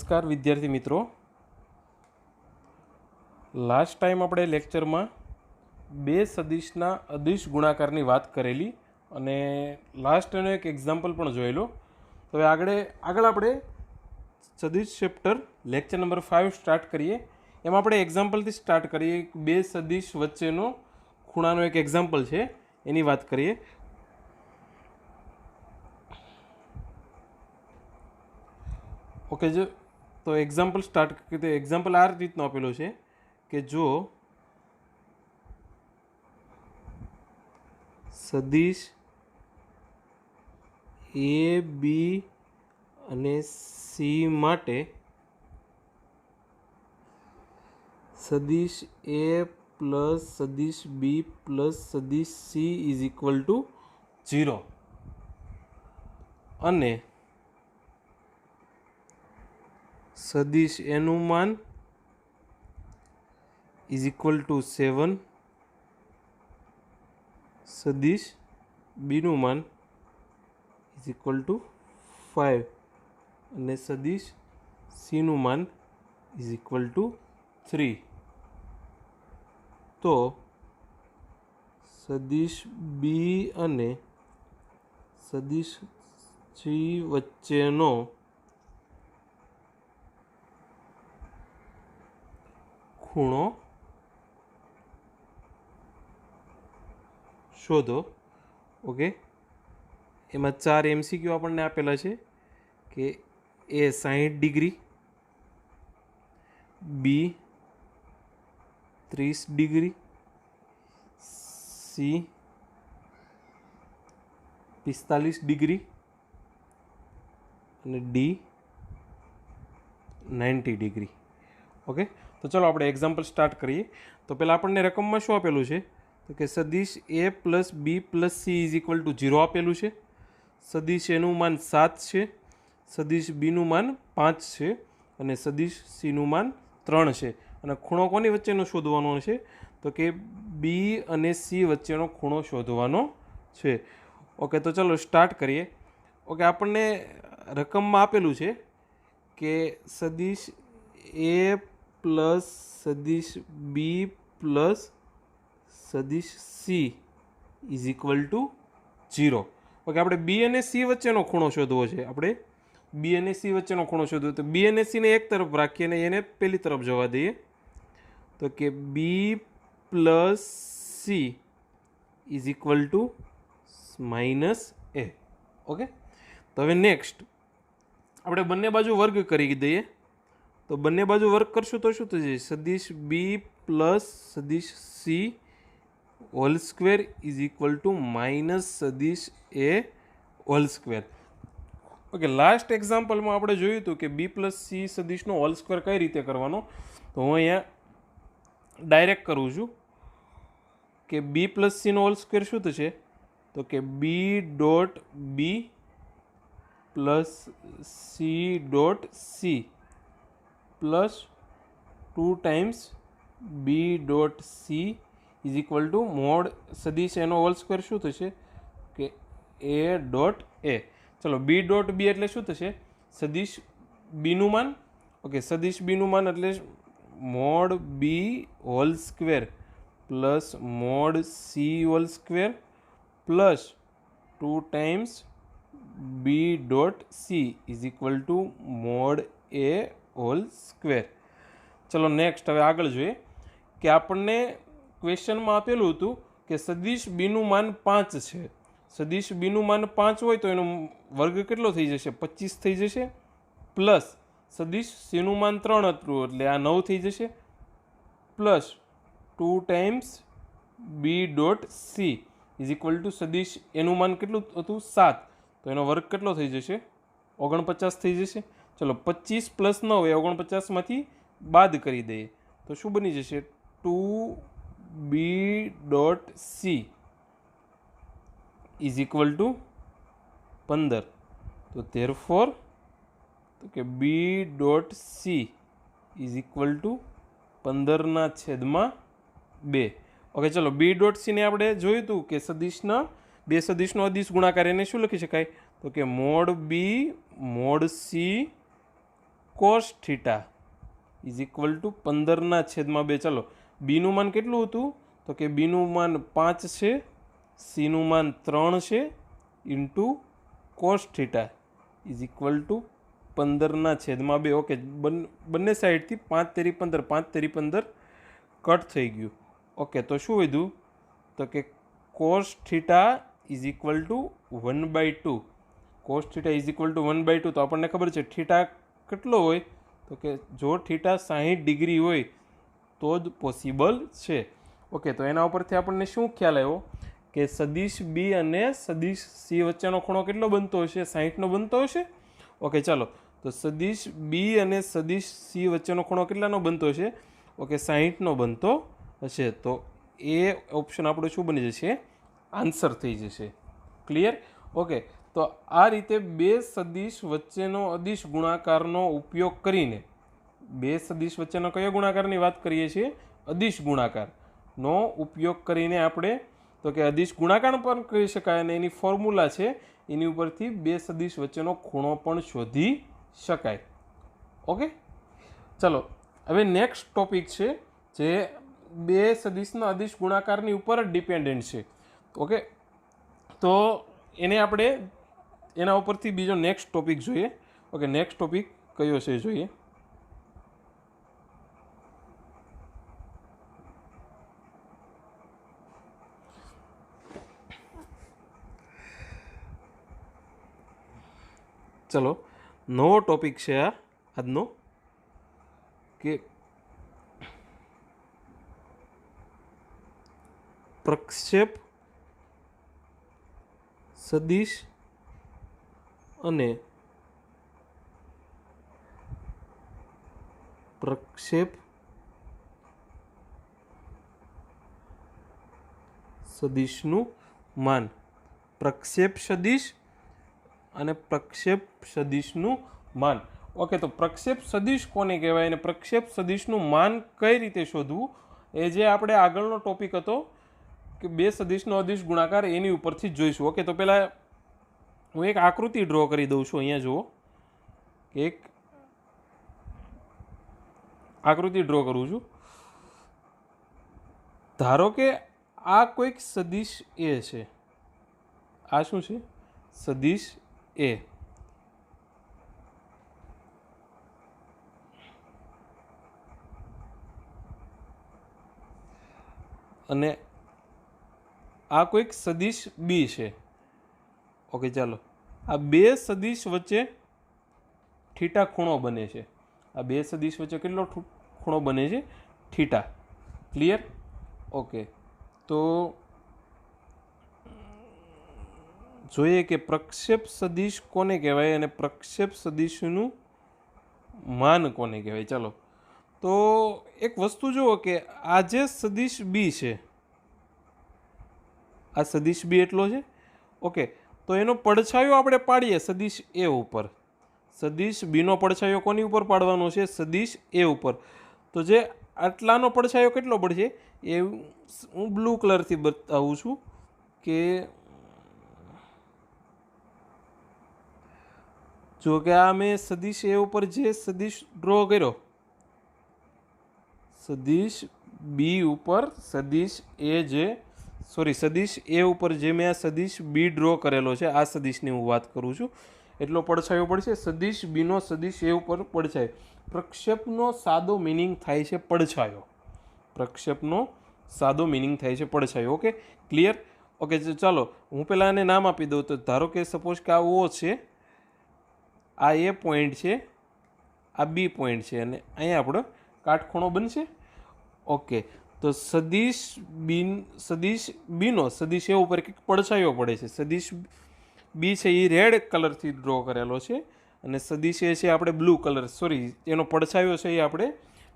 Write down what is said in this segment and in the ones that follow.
નમસ્કાર વિદ્યાર્થી મિત્રો, લાસ્ટ ટાઈમ આપણે લેક્ચરમાં બે સદિશના અદિશ ગુણાકારની વાત કરેલી અને લાસ્ટ એનો એક એક્ઝામ્પલ પણ જોયેલો. તો હવે આગળ આપણે સદિશ ચેપ્ટર લેક્ચર નંબર 5 સ્ટાર્ટ કરીએ. એમાં આપણે એક્ઝામ્પલથી સ્ટાર્ટ કરીએ. બે સદિશ વચ્ચેનો ખૂણાનો એક એક્ઝામ્પલ છે, એની વાત કરીએ. ઓકે, તો એક્ઝામ્પલ સ્ટાર્ટ કરીએ. તો એક્ઝામ્પલ આ રીતનો આપેલો છે કે જો સદિશ એ બી અને સી માટે સદિશ એ પ્લસ સદિશ બી પ્લસ સદિશ સી ઇઝ ઇક્વલ ટુ 0 અને સદિશ એનું માન ઇઝ ઇક્વલ ટુ 7, સદિશ બીનું માન ઇઝ ઇક્વલ ટુ 5 અને સદિશ સીનું માન ઇઝ ઇક્વલ ટુ 3. તો સદિશ બી અને સદિશ સી વચ્ચેનો ખૂણો શોધો. ઓકે, એમાં 4 MCQ આપણને આપેલા છે કે એ 60 ડિગ્રી, બી 30 ડિગ્રી, સી 45 ડિગ્રી અને ડી 90 ડિગ્રી. ઓકે, તો ચલો આપણે એક્ઝામ્પલ સ્ટાર્ટ કરીએ. તો પહેલાં આપણને રકમમાં શું આપેલું છે? તો કે સદિશ A plus B plus C is equal to 0 આપેલું છે. સદિશ એનું માન 7 છે, સદિશ બીનું માન 5 છે અને સદિશ સીનું માન 3 છે. અને ખૂણો કોની વચ્ચેનો શોધવાનો છે? તો કે બી અને સી વચ્ચેનો ખૂણો શોધવાનો છે. ઓકે, તો ચલો સ્ટાર્ટ કરીએ. ઓકે, આપણને રકમમાં આપેલું છે કે સદિશ એ પ્લસ સદિશ બી પ્લસ સદિશ C is equal to 0. Okay, આપણે બી અને સી વચ્ચેનો ખૂણો શોધવો છે. આપણે બી અને સી વચ્ચેનો ખૂણો શોધવો. તો બી અને સીને એક તરફ રાખીએ અને એને પેલી તરફ જવા દઈએ. તો કે બી plus C is equal to minus A. Okay, તો હવે નેક્સ્ટ આપણે બંને બાજુ વર્ગ કરી દઈએ. તો બંને બાજુ વર્ક કરશું તો શું થશે? સદિશ બી પ્લસ સદિશ C whole square is equal to minus સદિશ એ હોલ સ્ક્વેર. ઓકે, લાસ્ટ એક્ઝામ્પલમાં આપણે જોયું હતું કે બી પ્લસ સી સદિશનો હોલ સ્ક્વેર કઈ રીતે કરવાનો. તો હું અહીંયા ડાયરેક્ટ કરું છું કે બી પ્લસ સીનો હોલ સ્ક્વેર શું થશે? તો કે b dot b plus c dot c plus 2 times b dot c is equal to mod સદિશ એનો હોલ સ્ક્વેર શું થશે? કે એ ડોટ એ. ચલો, બી ડોટ બી એટલે શું થશે? સદિશ બીનું માન. ઓકે, સદિશ બીનું માન એટલે mod B whole square plus mod c whole square plus 2 times b dot c is equal to mod a whole square. ચલો નેક્સ્ટ હવે આગળ જોઈએ કે આપણને ક્વેશ્ચનમાં આપેલું હતું કે સદિશ બીનું માન 5 છે. સદિશ બીનું માન 5 હોય તો એનો વર્ગ કેટલો થઈ જશે? 25 થઈ જશે. પ્લસ સદિશ સીનું માન 3 હતું એટલે આ 9 થઈ જશે. Plus 2 times b dot c is equal to સદિશ એનું માન કેટલું હતું? 7. તો એનો વર્ગ કેટલો થઈ જશે? 49 થઈ જશે. ચલો, 25 પ્લસ 9 એ 49માંથી બાદ કરી દઈએ તો શું બની જશે? 2 b dot c is equal to 15. તો ધેરફોર તો કે b dot c is equal to 15/2. Okay, ચલો બી ડોટ સીને આપણે જોયું હતું કે સદિશના બે સદિશનો અદિશ ગુણાકાર એને શું લખી શકાય? તો કે mod b mod c cos theta is equal to 15/2. ચાલો બીનું માન કેટલું હતું તો કે બીનું માન 5 છે, સીનું માન 3 છે into cos theta is equal to 15/2. Okay, બંને સાઈડથી 5 તેરી 15, 5 તેરી 15 કટ થઈ ગયું. ઓકે, તો શું વધ્યું તો કે cos theta is equal two 1/2. Cos theta is equal two 1/2. તો આપણને ખબર છે થીટા કેટલો હોય તો કે જો થીટા 60 ડિગ્રી હોય તો જ પોસિબલ છે. ઓકે, તો એના ઉપરથી આપણને શું ખ્યાલ આવ્યો કે સદિશ બી અને સદિશ સી વચ્ચેનો ખૂણો કેટલો બનતો હશે? 60નો બનતો હશે. ઓકે, ચાલો તો સદિશ બી અને સદિશ સી વચ્ચેનો ખૂણો કેટલાનો બનતો હશે? ઓકે, 60નો બનતો હશે. તો એ ઓપ્શન આપણો શું બની જશે? આન્સર થઈ જશે. ક્લિયર? ઓકે, તો આ રીતે બે સદિશ વચ્ચેનો અદિશ ગુણાકારનો ઉપયોગ કરીને, બે સદિશ વચ્ચેનો કયો ગુણાકારની વાત કરીએ છીએ? અદિશ ગુણાકારનો ઉપયોગ કરીને આપણે તો કે અદિશ ગુણાકાર પણ કરી શકાય અને એની ફોર્મ્યુલા છે એની ઉપરથી બે સદિશ વચ્ચેનો ખૂણો પણ શોધી શકાય. ઓકે, ચલો હવે નેક્સ્ટ ટોપિક છે જે બે સદિશના અદિશ ગુણાકારની ઉપર જ ડિપેન્ડન્ટ છે. ઓકે, તો એને આપણે એના ઉપરથી બીજો નેક્સ્ટ ટોપિક જોઈએ. ઓકે, નેક્સ્ટ ટોપિક કયો છે જોઈએ. ચલો, નવો ટોપિક છે આ આજનો કે પ્રક્ષેપ સદિશ અને પ્રક્ષેપ સદિશનું માન. પ્રક્ષેપ સદિશ અને પ્રક્ષેપ સદિશનું માન. ઓકે, તો પ્રક્ષેપ સદિશ કોને કહેવાય અને પ્રક્ષેપ સદિશનું માન કઈ રીતે શોધવું એ જે આપણે આગળનો ટોપિક હતો કે બે સદિશનો અદિશ ગુણાકાર એની ઉપરથી જોઈશું. ઓકે, તો પહેલાં હું એક આકૃતિ ડ્રો કરી દઉં છું. અહીંયા જુઓ કે એક આકૃતિ ડ્રો કરું છું. ધારો કે આ કોઈક સદિશ એ છે. આ શું છે? સદિશ એ. અને આ કોઈક સદિશ બી છે. ઓકે, ચાલો આ બે સદિશ વચ્ચે થીટા ખૂણો બને છે. આ બે સદિશ વચ્ચે કેટલો ખૂણો બને છે? થીટા. ક્લિયર? ઓકે, તો જોઈએ કે પ્રક્ષેપ સદિશ કોને કહેવાય અને પ્રક્ષેપ સદિશનું માન કોને કહેવાય. ચાલો, તો એક વસ્તુ જુઓ કે આ જે સદિશ બી છે, આ સદિશ બી એટલો છે. ઓકે, તો એનો પડછાયો આપણે પાડીએ સદિશ એ ઉપર. સદિશ બીનો પડછાયો કોની ઉપર પાડવાનો છે? સદિશ એ ઉપર. તો જે આટલાનો પડછાયો કેટલો પડશે એ હું બ્લુ કલરથી બતાવું છું કે જો કે આ મેં સદિશ એ ઉપર જે સદિશ ડ્રો કર્યો, સદિશ બી ઉપર સદિશ એ જે સદિશ એ ઉપર જે મેં આ સદિશ બી ડ્રો કરેલો છે, આ સદિશની હું વાત કરું છું, એટલો પડછાયો પડશે. સદિશ બીનો સદિશ એ ઉપર પડછાયો. પ્રક્ષેપનો સાદો મિનિંગ થાય છે પડછાયો. પ્રક્ષેપનો સાદો મિનિંગ થાય છે પડછાયો. Okay, clear? ઓકે, ચાલો હું પહેલાં આને નામ આપી દઉં. તો ધારો કે સપોઝ કે આ ઓ છે, આ એ પોઈન્ટ છે, આ બી પોઈન્ટ છે અને અહીંયા આપણો કાટખૂણો બનશે. ઓકે, તો સદિશ બીનો સદિશ એ ઉપર કંઈક પડછાયો પડે છે. સદિશ બી છે એ રેડ કલરથી ડ્રો કરેલો છે અને સદિશ એ છે આપણે બ્લુ કલર એનો પડછાયો છે એ આપણે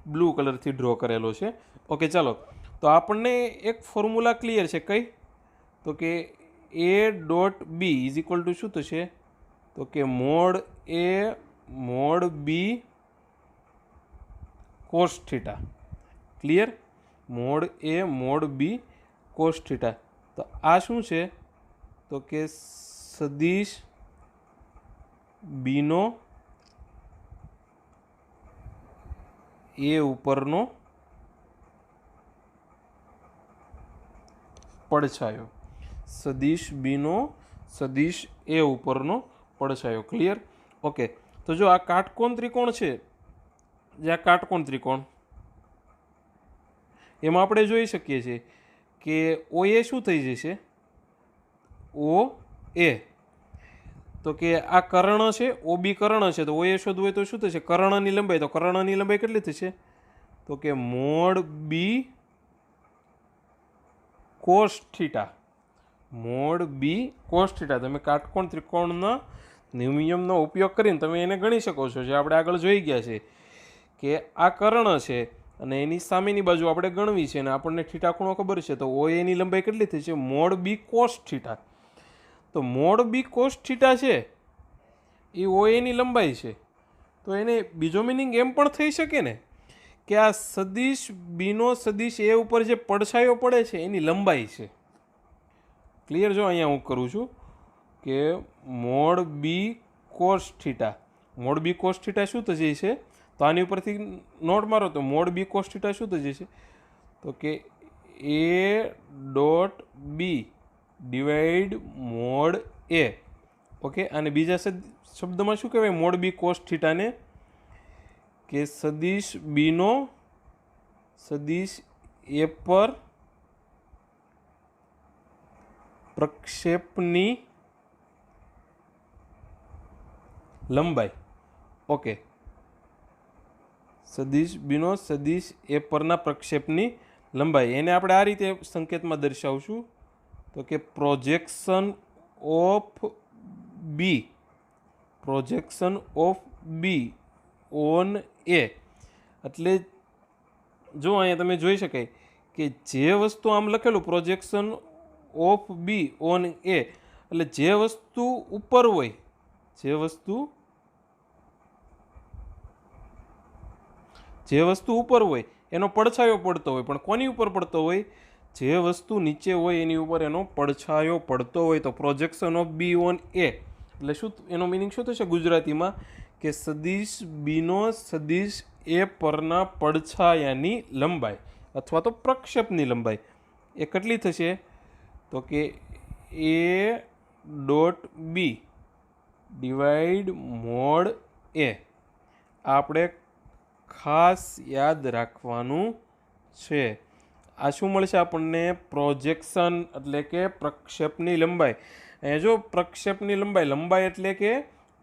બ્લુ કલરથી ડ્રો કરેલો છે. ઓકે, ચાલો તો આપણને એક ફોર્મ્યુલા ક્લિયર છે. કઈ? તો કે એ dot B is equal to શું થશે? તો કે mod A mod B cos theta. Clear? Mod A mod B cos theta. તો આ શું છે? તો કે સદિશ બીનો એ ઉપરનો પડછાયો, સદિશ બીનો સદિશ એ ઉપરનો પડછાયો. ક્લિયર? ઓકે. તો જો આ કાટકોણ ત્રિકોણ છે, જે આ કાટકોણ ત્રિકોણ, એમાં આપણે જોઈ શકીએ છીએ કે ઓ એ શું થઈ જશે? ઓ એ. તો કે આ કર્ણ છે, ઓ બી કર્ણ છે, તો ઓ એ શોધવું હોય તો શું થશે? કર્ણની લંબાઈ. તો કર્ણની લંબાઈ કેટલી થશે? તો કે મોડ બી કોસ થીટા. મોડ બી કોસ થીટા. તમે કાટકોણ ત્રિકોણના નિયમનો ઉપયોગ કરીને તમે એને ગણી શકો છો, જે આપણે આગળ જોઈ ગયા છે કે આ કર્ણ છે અને એની સામેની બાજુ આપણે ગણવી છે અને આપણને થીટા ખૂણો ખબર છે. તો ઓ એની લંબાઈ કેટલી થઈ છે? મોડ બી કોસ થીટા. તો મોડ બી કોસ થીટા છે એ ઓ એની લંબાઈ છે. તો એને બીજો મિનિંગ એમ પણ થઈ શકે ને કે આ સદિશ બીનો સદિશ એ ઉપર જે પડછાયો પડે છે એની લંબાઈ છે. ક્લિયર? જો અહીંયા હું કરું છું કે મોડ બી કોસ થીટા. મોડ બી કોસ થીટા શું થઈ જાય છે? તો આની ઉપરથી નોટ મારો તો મોડ બી કોસ થીટા શું થઈ જશે? તો કે એ dot B divide mod a. Okay. અને બીજા શબ્દમાં શું કહેવાય મોડ બી કોસ થીટાને? કે સદિશ બીનો સદિશ એ પર પ્રક્ષેપની લંબાઈ. ઓકે. સદિશ બીનો સદિશ એ પરના પ્રક્ષેપની લંબાઈ. એને આપણે આ રીતે સંકેતમાં દર્શાવશું. તો કે projection of B, projection of B on A. એટલે જો અહીંયા તમે જોઈ શકાય કે જે વસ્તુ આમ લખેલું projection of B on A, એટલે જે વસ્તુ ઉપર હોય, જે વસ્તુ ઉપર હોય એનો પડછાયો પડતો હોય. પણ કોની ઉપર પડતો હોય? જે વસ્તુ નીચે હોય એની ઉપર એનો પડછાયો પડતો હોય. તો projection of B on A એટલે શું? એનો મિનિંગ શું થશે ગુજરાતીમાં? કે સદિશ બીનો સદિશ એ પરના પડછાયાની લંબાઈ અથવા તો પ્રક્ષેપની લંબાઈ એ કેટલી થશે? તો કે એ dot B divide mod A. આપણે ખાસ યાદ રાખવાનું છે. આ શું મળશે આપણને? પ્રોજેક્શન એટલે કે પ્રક્ષેપની લંબાઈ. અહીંયા જો પ્રક્ષેપની લંબાઈ, લંબાઈ એટલે કે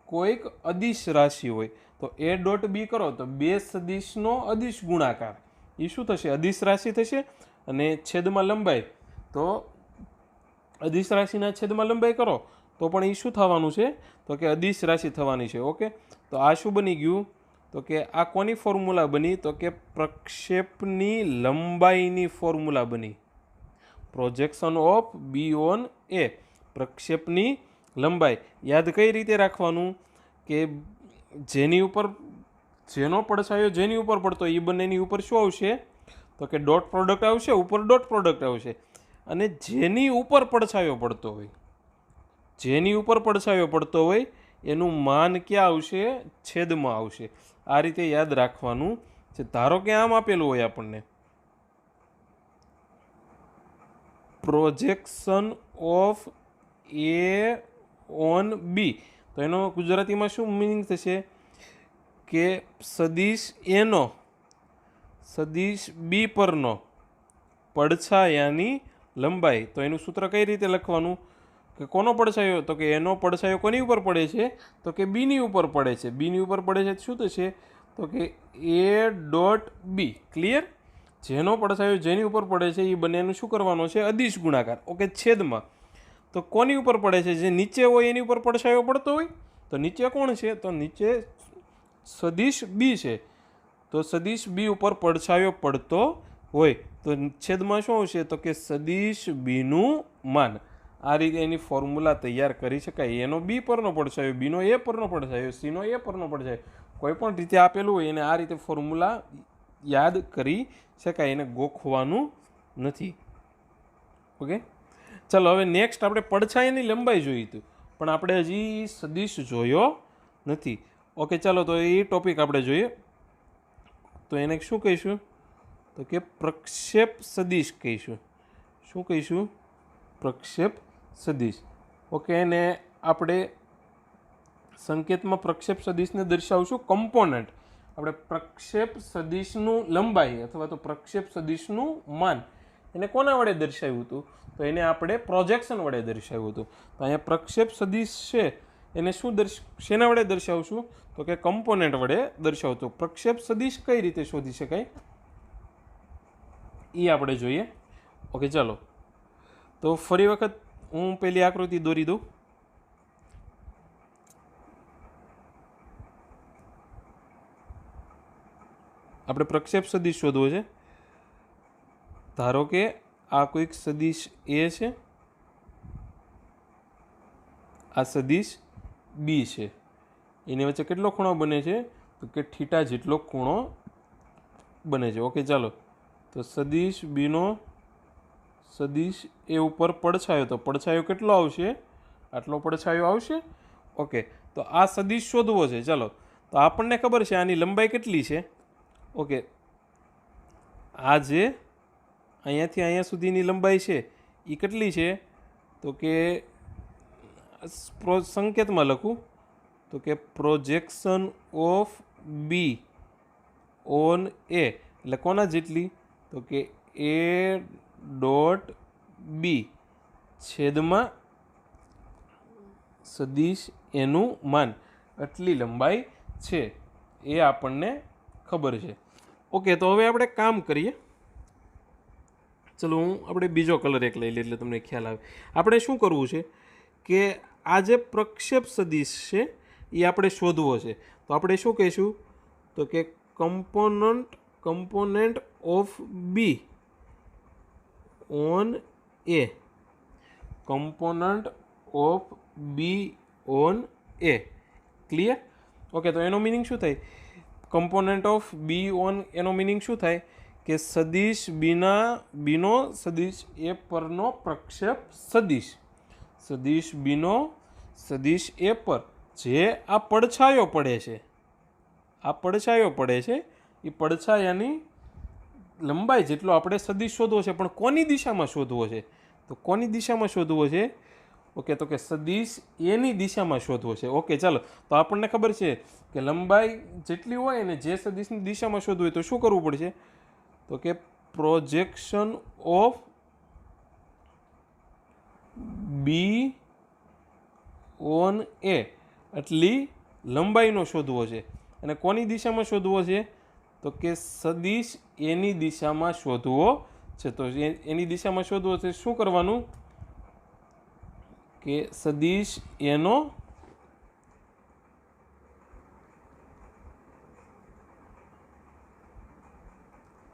કોઈક અદિશ રાશિ હોય તો એ ડોટ બી કરો તો બે સદિશનો અદિશ ગુણાકાર, એ શું થશે? અદિશ રાશિ થશે. અને છેદમાં લંબાઈ, તો અદિશ રાશિના છેદમાં લંબાઈ કરો તો પણ એ શું થવાનું છે? તો કે અદિશ રાશિ થવાની છે. ઓકે. તો આ શું બની ગયું? તો કે આ કોની ફોર્મ્યુલા બની? તો કે પ્રક્ષેપની લંબાઈની ફોર્મ્યુલા બની. પ્રોજેક્શન ઓફ બી ઓન એ, પ્રક્ષેપની લંબાઈ. યાદ કઈ રીતે રાખવાનું? કે જેની ઉપર જેનો પડછાયો જેની ઉપર પડતો એ બંનેની ઉપર શું આવશે? તો કે ડોટ પ્રોડક્ટ આવશે, ઉપર ડોટ પ્રોડક્ટ આવશે. અને જેની ઉપર પડછાયો પડતો હોય, જેની ઉપર પડછાયો પડતો હોય એનું માન ક્યાં આવશે? છેદમાં આવશે. આ રીતે યાદ રાખવાનું છે. ધારો કે આમ આપેલું હોય આપણને પ્રોજેક્શન ઓફ એ ઓન બી, તો એનો ગુજરાતીમાં શું મિનિંગ થશે? કે સદિશ એનો સદિશ બી પરનો પડછાયાની લંબાઈ. તો એનું સૂત્ર કઈ રીતે લખવાનું? કે કોનો પડછાયો? તો કે એનો પડછાયો કોની ઉપર પડે છે? તો કે બીની ઉપર પડે છે. બીની ઉપર પડે છે શું થશે? તો કે એ ડોટ બી. ક્લિયર? જેનો પડછાયો જેની ઉપર પડે છે એ બંનેનું શું કરવાનો છે? અદિશ ગુણાકાર. ઓકે. છેદમાં તો કોની ઉપર પડે છે? જે નીચે હોય એની ઉપર પડછાયો પડતો હોય. તો નીચે કોણ છે? તો નીચે સદિશ બી છે. તો સદિશ બી ઉપર પડછાયો પડતો હોય તો છેદમાં શું આવશે? તો કે સદિશ બીનું માન. આ રીતે એની ફોર્મ્યુલા તૈયાર કરી શકાય. એનો બી પરનો પડછાયો, બીનો એ પરનો પડછાયો, સીનો એ પરનો પડછાયો, કોઈ પણ રીતે આપેલું હોય એને આ રીતે ફોર્મ્યુલા યાદ કરી શકાય. એને ગોખવાનું નથી. ઓકે. ચાલો હવે નેક્સ્ટ આપણે પડછાયાની લંબાઈ જોઈ હતું, પણ આપણે હજી સદિશ જોયો નથી. ઓકે. ચાલો તો એ ટોપિક આપણે જોઈએ. તો એને શું કહીશું? તો કે પ્રક્ષેપ સદિશ કહીશું. શું કહીશું? પ્રક્ષેપ સદિશ. ઓકે, અને આપણે સંકેતમાં પ્રક્ષેપ સદિશને દર્શાવશું કમ્પોનન્ટ. આપણે પ્રક્ષેપ સદિશનું લંબાઈ અથવા તો પ્રક્ષેપ સદિશનું માન એને કોના વડે દર્શાવ્યું હતું? તો એને આપણે પ્રોજેક્શન વડે દર્શાવ્યું હતું. તો અહીંયા પ્રક્ષેપ સદિશ છે એને શેના વડે દર્શાવશું? તો કે કમ્પોનન્ટ વડે દર્શાવતું. પ્રક્ષેપ સદિશ કઈ રીતે શોધી શકાય એ આપણે જોઈએ. ઓકે, ચાલો તો ફરી વખત હું પેલી આકૃતિ દોરી દઉં. આપણે પ્રક્ષેપ સદિશ શોધવો છે. ધારો કે આ કોઈક સદિશ એ છે, આ સદિશ બી છે. એની વચ્ચે કેટલો ખૂણો બને છે? તો કે થીટા જેટલો ખૂણો બને છે. ઓકે, ચાલો તો સદિશ બીનો સદિશ એ ઉપર પડછાયો, તો પડછાયો કેટલો આવશે? આટલો પડછાયો આવશે. ઓકે, તો આ સદિશ શોધવો છે. ચાલો, તો આપણને ખબર છે આની લંબાઈ કેટલી છે. ઓકે, આ જે અહીંયાથી અહીંયા સુધીની લંબાઈ છે એ કેટલી છે? તો કે સંકેતમાં લખું તો કે projection of B on A, એટલે કોના જેટલી? તો કે એ ડોટ બી છેદમાં સદિશ એનું માન, આટલી લંબાઈ છે એ આપણને ખબર છે. ઓકે, તો હવે આપણે કામ કરીએ. ચલો આપણે બીજો કલર એક લઈ લઈએ એટલે તમને ખ્યાલ આવે. આપણે શું કરવું છે કે આ જે પ્રક્ષેપ સદિશ છે એ આપણે શોધવો છે. તો આપણે શું કહીશું? તો કે component of B on A. Component of B on A. Clear? Okay, તો એનો મિનિંગ શું થાય? કમ્પોનન્ટ ઓફ બી ઓન એનો મિનિંગ શું થાય? કે સદિશ બીનો સદિશ એ પરનો પ્રક્ષેપ સદિશ. સદિશ બીનો સદિશ એ પર જે આ પડછાયો પડે છે, આ પડછાયો પડે છે, એ પડછાયાની લંબાઈ જેટલો આપણે સદિશ શોધવો છે. પણ કોની દિશામાં શોધવો છે? તો કોની દિશામાં શોધવો છે? ઓકે, તો કે સદિશ એની દિશામાં શોધવો છે. ઓકે, ચાલો તો આપણને ખબર છે કે લંબાઈ જેટલી હોય ને જે સદિશની દિશામાં શોધવું હોય તો શું કરવું પડશે? તો કે પ્રોજેક્શન ઓફ બી ઓન એ, એટલી લંબાઈનો શોધવો છે. અને કોની દિશામાં શોધવો છે? તો કે સદિશ એની દિશામાં શોધવો છે. તો એની દિશામાં શોધવો છે. શું કરવાનું? કે સદિશ એનો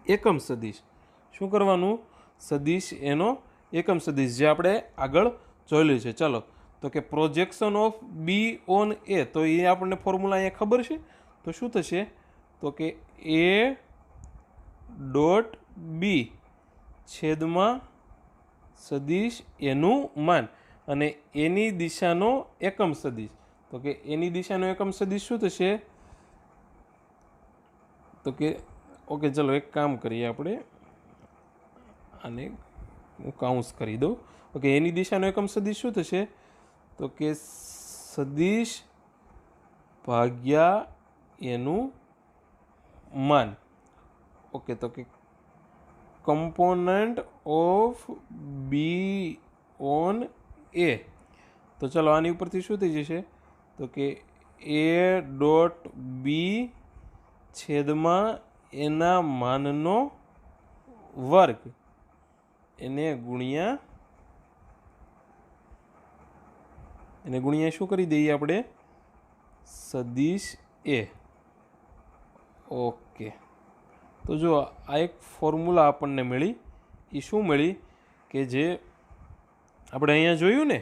એકમ સદિશ. શું કરવાનું? સદિશ એનો એકમ સદિશ, જે આપણે આગળ જોયેલું છે. ચાલો, તો કે પ્રોજેક્શન ઓફ બી ઓન એ, તો એ આપણને ફોર્મ્યુલા અહીંયા ખબર છે. તો શું થશે? તો કે એ ડોટ બી છેદમાં સદિશ એનું માન અને એની દિશાનો એકમ સદિશ. તો કે એની દિશાનો એકમ સદિશ શું થશે? તો કે ઓકે, ચલો એક કામ કરીએ આપણે, આને હું કાઉન્સ કરી દઉં. ઓકે, એની દિશાનો એકમ સદિશ શું થશે? તો કે સદિશ ભાગ્યા એનું માન. ઓકે, તો કે કમ્પોનન્ટ ઓફ બી ઓન એ. તો ચલો આની ઉપરથી શું થઈ જશે? તો કે એ ડોટ બી છેદમાં એના માનનો વર્ગ એને ગુણ્યા શું કરી દઈએ આપણે? સદિશ એ. ઓકે, તો જો આ એક ફોર્મ્યુલા આપણને મળી. એ શું મળી? કે જે આપણે અહીંયા જોયું ને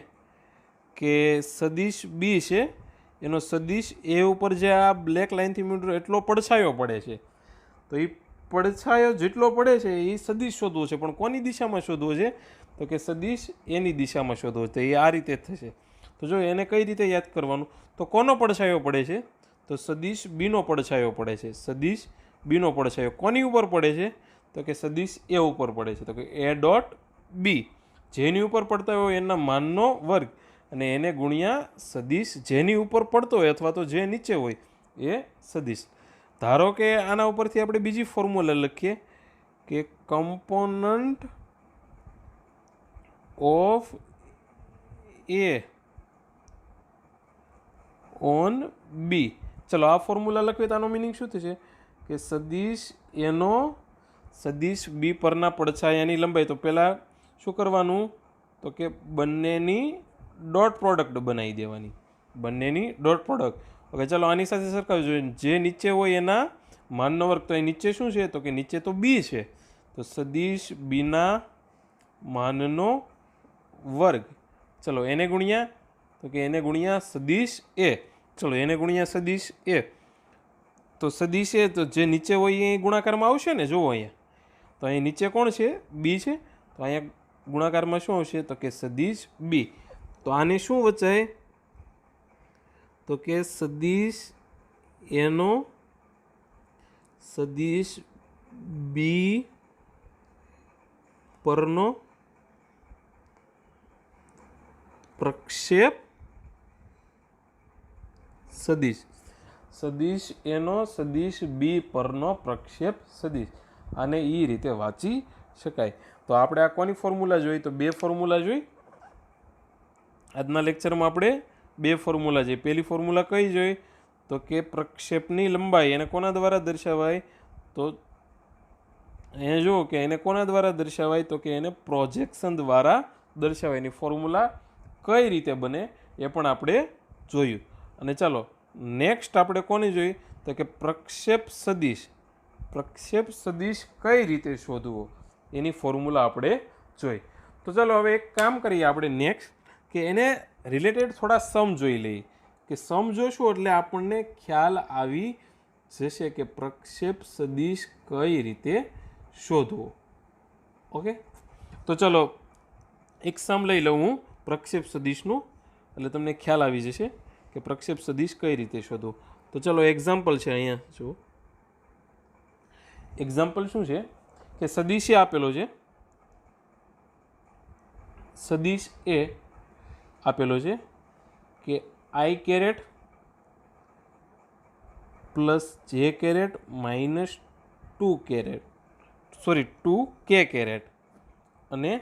કે સદિશ બી છે એનો સદિશ એ ઉપર જે આ બ્લેક લાઇનથી મીટર એટલો પડછાયો પડે છે. તો એ પડછાયો જેટલો પડે છે એ સદિશ શોધવો છે. પણ કોની દિશામાં શોધવો છે? તો કે સદિશ એની દિશામાં શોધવો. તો એ આ રીતે થશે. તો જો એને કઈ રીતે યાદ કરવાનું? તો કોનો પડછાયો પડે છે? તો સદિશ બીનો પડછાયો પડે છે. સદિશ બીનો પડછાયો કોની ઉપર પડે છે? તો કે સદિશ એ ઉપર પડે છે. તો કે એ ડોટ બી જેની ઉપર પડતા હોય એના માનનો વર્ગ અને એને ગુણ્યા સદિશ જેની ઉપર પડતો હોય અથવા તો જે નીચે હોય એ સદિશ. ધારો કે આના ઉપરથી આપણે બીજી ફોર્મ્યુલા લખીએ કે કમ્પોનન્ટ ઓફ એ ઓન બી. ચલો આ ફોર્મ્યુલા લખીએ તો આનો મિનિંગ શું થશે કે સદિશ એનો સદિશ બી પરના પડછાયાની લંબાઈ. તો પહેલાં શું કરવાનું તો કે બંનેની ડોટ પ્રોડક્ટ બનાવી દેવાની, બંનેની ડોટ પ્રોડક્ટ. ઓકે ચલો આની સાથે સરખાવવું જોઈએ. જે નીચે હોય એના માનનો વર્ગ. તો એ નીચે શું છે? તો કે નીચે તો બી છે. તો સદિશ બીના માનનો વર્ગ. ચલો એને ગુણ્યા તો કે એને ગુણ્યા સદિશ એ. ચલો એને ગુણ્યા સદિશ એ. તો સદિશ એ તો જે નીચે હોય એ ગુણાકારમાં આવશે ને. જુઓ અહીંયા તો અહીં નીચે કોણ છે? બી છે. તો અહીંયા ગુણાકારમાં શું આવશે? તો કે સદિશ બી. તો આને શું વચાય? તો કે સદિશ એનો સદિશ બી પરનો પ્રક્ષેપ સદિશ. સદિશ એનો સદિશ બી પરનો પ્રક્ષેપ સદિશ. આને એ રીતે વાંચી શકાય. તો આપણે આ કોની ફોર્મ્યુલા જોઈ? તો બે ફોર્મ્યુલા જોઈ. આજના લેક્ચરમાં આપણે બે ફોર્મ્યુલા જોઈ. પહેલી ફોર્મ્યુલા કઈ જોઈ? તો કે પ્રક્ષેપની લંબાઈ એને કોના દ્વારા દર્શાવાય? તો અહીંયા જુઓ કે એને કોના દ્વારા દર્શાવાય? તો કે એને પ્રોજેક્શન દ્વારા દર્શાવાય. એની ફોર્મ્યુલા કઈ રીતે બને એ પણ આપણે જોયું. અને ચાલો નેક્સ્ટ આપણે કોની જોઈ? તો કે પ્રક્ષેપ સદિશ. પ્રક્ષેપ સદિશ કઈ રીતે શોધવો એની ફોર્મ્યુલા આપણે જોઈ. તો ચાલો હવે એક કામ કરીએ આપણે નેક્સ્ટ કે એને રિલેટેડ થોડા સમ જોઈ લઈએ. કે સમ જોશું એટલે આપણને ખ્યાલ આવી જશે કે પ્રક્ષેપ સદિશ કઈ રીતે શોધવો. ઓકે તો ચલો એક સમ લઈ લઉં હું પ્રક્ષેપ સદિશનું, એટલે તમને ખ્યાલ આવી જશે કે પ્રક્ષેપ સદિશ કઈ રીતે શોધવો. તો ચલો એક્ઝામ્પલ છે અહીંયા જુઓ. એક્ઝામ્પલ શું છે કે સદિશ એ આપેલો છે. સદિશ એ આપેલો છે કે i caret plus j caret minus 2 caret sorry 2k caret અને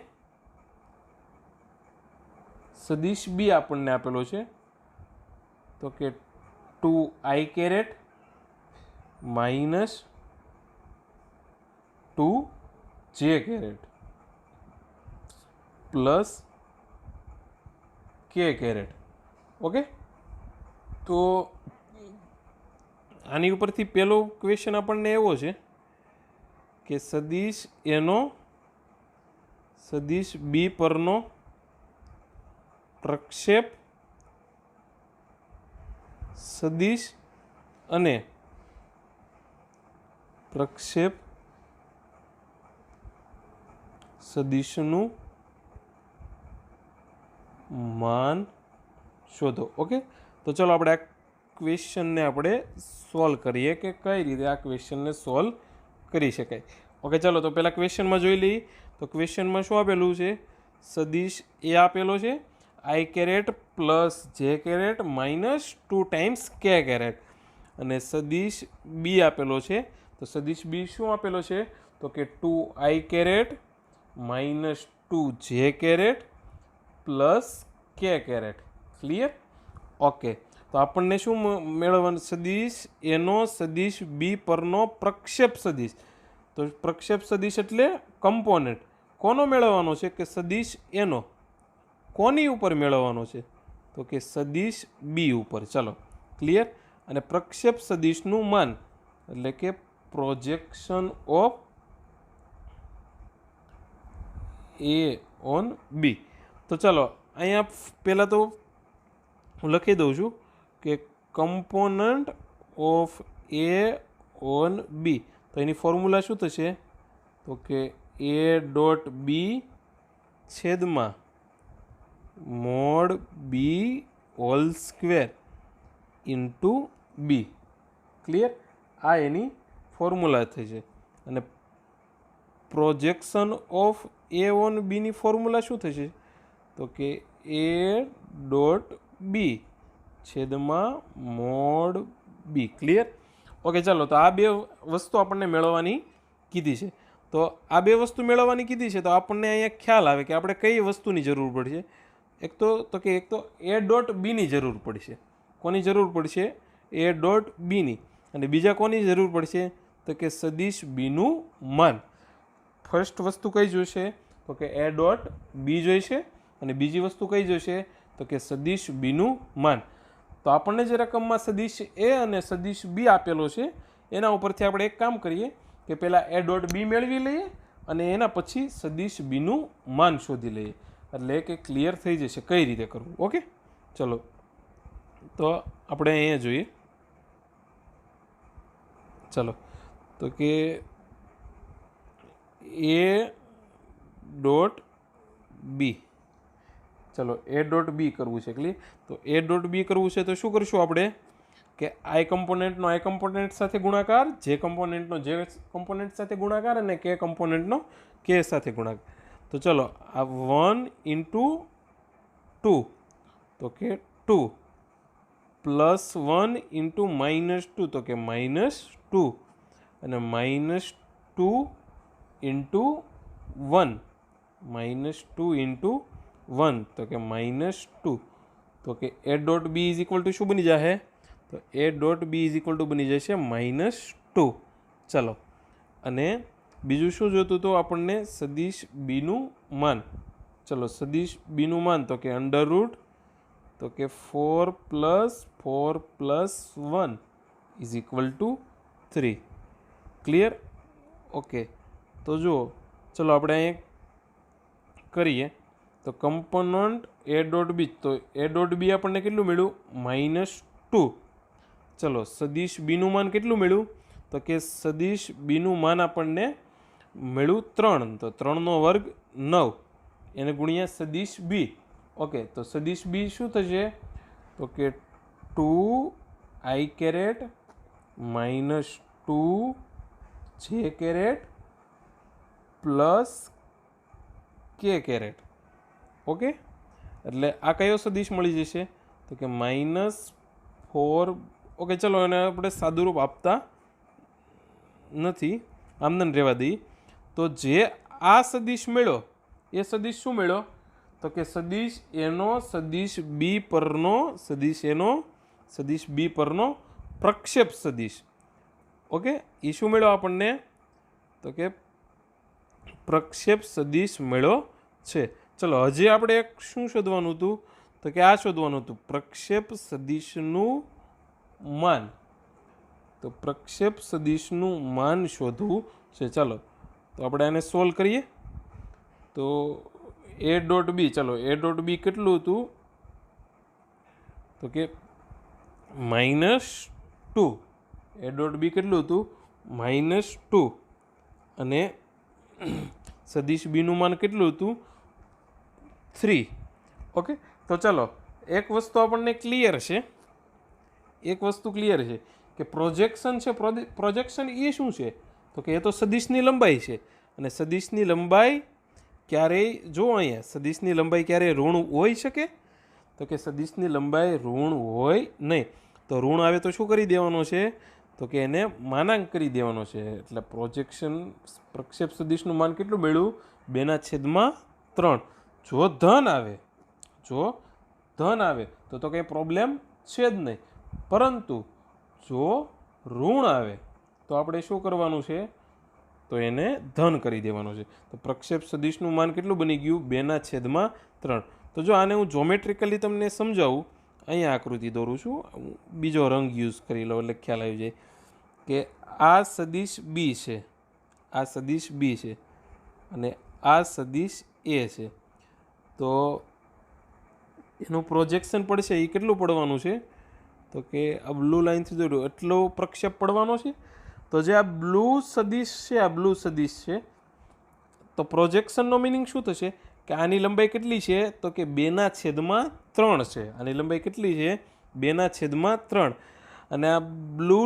સદિશ બી આપણને આપેલો છે તો કે 2i caret minus 2j caret plus k caret. Okay તો આની ઉપરથી પહેલો ક્વેશ્ચન આપણને એવો છે કે સદિશ એનો સદિશ બી પરનો પ્રક્ષેપ સદિશ અને પ્રક્ષેપ સદિશનું માન શોધો. ઓકે તો ચલો આપણે આ ક્વેશ્ચનને આપણે સોલ્વ કરીએ કે કઈ રીતે આ ક્વેશ્ચનને સોલ્વ કરી શકાય. ઓકે ચાલો તો પહેલાં ક્વેશ્ચનમાં જોઈ લઈએ. તો ક્વેશ્ચનમાં શું આપેલું છે? સદિશ એ આપેલો છે આઈ caret plus j caret minus 2 times કે કેરેટ અને સદિશ બી આપેલો છે. તો સદિશ બી શું આપેલો છે? તો કે 2i caret minus 2j caret plus k caret. Clear? Okay તો આપણને શું મેળવવાનું? સદિશ એનો સદિશ બી પરનો પ્રક્ષેપ સદિશ. તો પ્રક્ષેપ સદિશ એટલે કમ્પોનન્ટ. કોનો મેળવવાનો છે? કે સદિશ એનો. કોની ઉપર મેળવવાનો છે? તો કે સદિશ બી ઉપર. ચલો ક્લિયર. અને પ્રક્ષેપ સદિશનું માન એટલે કે પ્રોજેક્શન ઓફ એ ઓન બી. તો ચલો અહીંયા પહેલાં તો હું લખી દઉં છું કે કમ્પોનન્ટ ઓફ એ ઓન બી. તો એની ફોર્મ્યુલા શું થશે? તો કે એ ડોટ બી છેદમાં મોડ બી whole square into B. Clear? આ એની ફોર્મ્યુલા થશે અને પ્રોજેક્શન ઓફ એ ઓન બીની ફોર્મ્યુલા શું થશે તો કે એ ડોટ બી છેદમાં મોડ બી. ક્લિયર? ઓકે, ચાલો. તો આ બે વસ્તુ આપણને મેળવવાની કીધી છે. તો આ બે વસ્તુ મેળવવાની કીધી છે તો આપણને અહીંયા ખ્યાલ આવે કે આપણે કઈ વસ્તુની જરૂર પડશે. એક તો એ ડોટ બીની જરૂર પડશે. કોની જરૂર પડશે? એ ડોટ બીની. અને બીજા કોની જરૂર પડશે તો કે સદિશ બીનું માન. ફર્સ્ટ વસ્તુ કઈ જોઈશે તો કે એ ડોટ બી જોઈશે અને બીજી વસ્તુ કઈ જોઈશે તો કે સદિશ બીનું માન. તો આપણને જે રકમમાં સદિશ એ અને સદિશ બી આપેલો છે એના ઉપરથી આપણે એક કામ કરીએ કે પહેલાં એ ડોટ બી મેળવી લઈએ અને એના પછી સદિશ બીનું માન શોધી લઈએ, એટલે કે ક્લિયર થઈ જશે કઈ રીતે કરવું. ઓકે, ચલો. તો આપણે અહીંયા જોઈએ. ચલો, તો કે એ ડોટ બી. ચલો, એ ડોટ બી કરવું છે. ક્લિયર? તો એ ડોટ બી કરવું છે તો શું કરશું આપણે કે આઈ કમ્પોનેન્ટનો આઈ કમ્પોનેન્ટ સાથે ગુણાકાર, જે કમ્પોનેન્ટનો જે કમ્પોનેન્ટ સાથે ગુણાકાર અને કે કમ્પોનેન્ટનો કે સાથે ગુણાકાર. તો ચલો, આ 1 ઇન્ટુ 2 તો કે 2 પ્લસ 1 ઇન્ટુ -2 તો કે -2 અને -2 ઇન્ટુ 1 -2 ઇન્ટુ 1 તો કે -2 તો કે એ dot B is equal to શું બની જશે તો a dot B is equal to બની જશે -2. ચલો, અને બીજું શું જોતું તો આપણને સદિશ બીનું માન. ચલો, સદિશ બીનું માન તો કે અંડર રૂટ તો કે 4 + 4 + 1 is equal two 3. Clear? Okay, તો જુઓ, ચલો આપણે અહીં કરીએ તો કમ્પોનન્ટ એ ડોટ બી. તો એ ડોટ બી આપણને કેટલું મળ્યું -2. ચલો, સદિશ બીનું માન કેટલું મળ્યું તો કે સદિશ બીનું માન આપણને મળ્યું 3. તો 3નો વર્ગ 9 એને ગુણ્યા સદિશ બી. ઓકે, તો સદિશ બી શું થશે તો કે 2i caret -2j caret plus k caret. Okay, એટલે આ કયો સદિશ મળી જશે તો કે -4. ઓકે, ચલો, એને આપણે સાદુરૂપ આપતા નથી, આમદન રહેવા દઈએ. તો જે આ સદિશ મળ્યો એ સદિશ શું મળ્યો તો કે સદિશ એનો સદિશ બી પરનો સદિશ બી પરનો પ્રક્ષેપ સદિશ. ઓકે, એ શું મળ્યો આપણને તો કે પ્રક્ષેપ સદિશ મળ્યો છે. ચલો, હજી આપણે એક શું શોધવાનું હતું તો કે આ શોધવાનું હતું પ્રક્ષેપ સદિશનું માન. તો પ્રક્ષેપ સદિશનું માન શોધવું છે. ચાલો, તો આપણે આને સોલ્વ કરીએ. તો એ ડોટ બી, ચલો, એ ડોટ બી કેટલું હતું તો કે -2. એ ડોટ બી કેટલું હતું -2 અને સદિશ બીનું માન કેટલું હતું 3. ઓકે, તો ચલો, એક વસ્તુ આપણને ક્લિયર છે. એક વસ્તુ ક્લિયર છે કે પ્રોજેક્શન છે. પ્રોજેક્શન એ શું છે તો કે એ તો સદિશની લંબાઈ છે અને સદિશની લંબાઈ ક્યારેય જો અહીંયા સદિશની લંબાઈ ક્યારેય ઋણ હોઈ શકે તો કે સદિશની લંબાઈ ઋણ હોય નહીં. તો ઋણ આવે તો શું કરી દેવાનો છે તો કે એને માનાંક કરી દેવાનો છે. એટલે પ્રક્ષેપ સદિશનું માન કેટલું મળ્યું 2/3. જો ધન આવે તો કંઈ પ્રોબ્લેમ છે જ નહીં, પરંતુ જો ઋણ આવે તો આપણે શું કરવાનું છે તો એને ધન કરી દેવાનું છે. તો પ્રક્ષેપ સદિશનું માન કેટલું બની ગયું 2/3. તો જો આને હું જોમેટ્રિકલી તમને સમજાવું, અહીંયા આકૃતિ દોરું છું, હું બીજો રંગ યુઝ કરી લઉં એટલે ખ્યાલ આવી જાય કે આ સદિશ બી છે, આ સદિશ બી છે અને આ સદિશ એ છે. તો એનું પ્રોજેક્શન પડશે એ કેટલું પડવાનું છે તો કે આ બ્લુ લાઇનથી દોર્યું એટલો પ્રક્ષેપ પડવાનો છે. તો જે આ બ્લુ સદિશ છે તો પ્રોજેક્શનનો મિનિંગ શું થશે કે આની લંબાઈ કેટલી છે તો કે 2/3 છે. આની લંબાઈ કેટલી છે 2/3. અને આ બ્લુ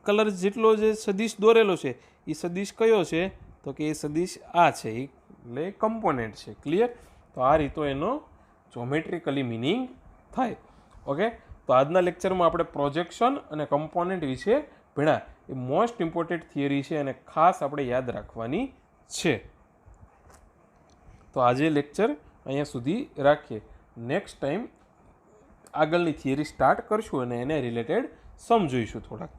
કલર જેટલો જે સદિશ દોરેલો છે એ સદિશ કયો છે? તો કે એ સદિશ આ છે, એટલે કમ્પોનેન્ટ છે. ક્લિયર? તો આ રીતો એનો જોમેટ્રિકલી મિનિંગ થાય. ઓકે, તો આજના લેક્ચરમાં આપણે પ્રોજેક્શન અને કમ્પોનેન્ટ વિશે ભણ્યા. એ મોસ્ટ ઇમ્પોર્ટન્ટ થિયરી છે અને ખાસ આપણે યાદ રાખવાની છે. તો આજે લેક્ચર અહીંયા સુધી રાખીએ. નેક્સ્ટ ટાઈમ આગળની થિયરી સ્ટાર્ટ કરશું અને એને રિલેટેડ સમજીશું થોડાક.